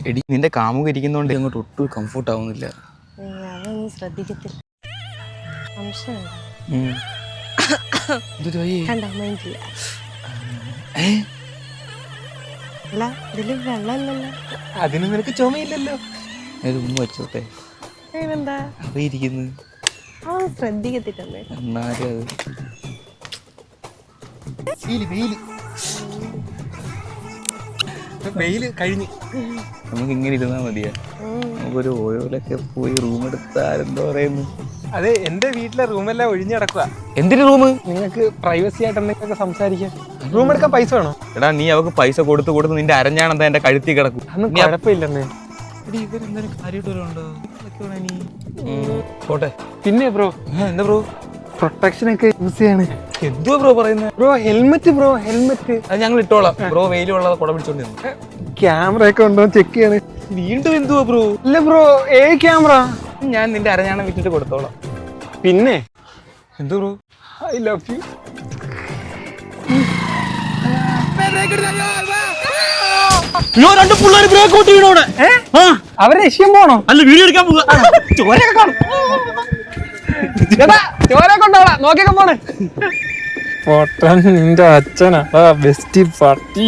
എടി നിന്റെ കാമുക ഇരിക്കുന്നോണ്ട് അങ്ങോട്ട് ഒട്ടും കംഫർട്ട് ആവുന്നില്ല. അതൊന്നും ശ്രദ്ധിക്കത്തില്ല. അതിന് നിനക്ക് ചുമയില്ലല്ലോ. ഉമ്മ വെച്ചോട്ടെ. എന്താ ഇരിക്കുന്നു ശ്രദ്ധിക്കത്തില്ലേ? എന്നാലും വെയില് കഴിഞ്ഞ് നമുക്ക് ഇങ്ങനെ ഇരുന്നാ മതിയാ. നമുക്കൊരു ഓയോലൊക്കെ പോയി റൂം എടുത്താരെന്തോ പറയുന്നു. അതെ, എന്റെ വീട്ടിലെ റൂമെല്ലാം ഒഴിഞ്ഞടക്കുക. എന്തിനു റൂം? നിങ്ങൾക്ക് പ്രൈവസി ആയിട്ട് എന്തെങ്കിലുമൊക്കെ സംസാരിക്കാം. റൂം എടുക്കാൻ പൈസ വേണോ? എടാ നീ അവക്ക് പൈസ കൊടുത്ത് നിന്റെ അരഞ്ഞാണെന്താ എന്റെ കഴുത്തി കിടക്കും. അതൊന്നും കുഴപ്പമില്ലെന്നേ. ഇവരെന്തായാലും കാര്യമായിട്ടോ പോട്ടെ. പിന്നെ ബ്രോ എന്താ ബ്രോ പ്രൊട്ടക്ഷൻ ഒക്കെ യൂസ് ചെയ്യാണ്. എന്തുവാ ബ്രോ പറയുന്നത്? ബ്രോ ഹെൽമെറ്റ്, ബ്രോ ഹെൽമെറ്റ് അത് ഞങ്ങൾ ഇട്ടോളാം. ബ്രോ വെയിലുള്ളത് കുട പിടിച്ചോണ്ടിരുന്നു. ക്യാമറ ഒക്കെ ഉണ്ടോ ചെക്ക് ചെയ്യാണ്. വീണ്ടും എന്തുവാ ബ്രോ? ഇല്ല ബ്രോ, ക്യാമറ ഞാൻ നിന്റെ അരഞ്ഞാണം വിട്ടിട്ട് കൊടുത്തോളാം. പിന്നെ എന്തോ ബ്രോ? I love you. രണ്ട് പിള്ളേർ ബ്രേക്ക് ഔട്ട് ചെയ്യണോടെ. അവരെ ലക്ഷ്യം പോണോ? അല്ല, വീഡിയോ എടുക്കാൻ പോവാ. ചോരൊക്കെ കാണും. ചോര കൊണ്ടോളാ, നോക്കിയൊക്കെ പോണേ. പൊട്ടൻ നിന്റെ അച്ഛനാ ബെസ്റ്റ് പട്ടി.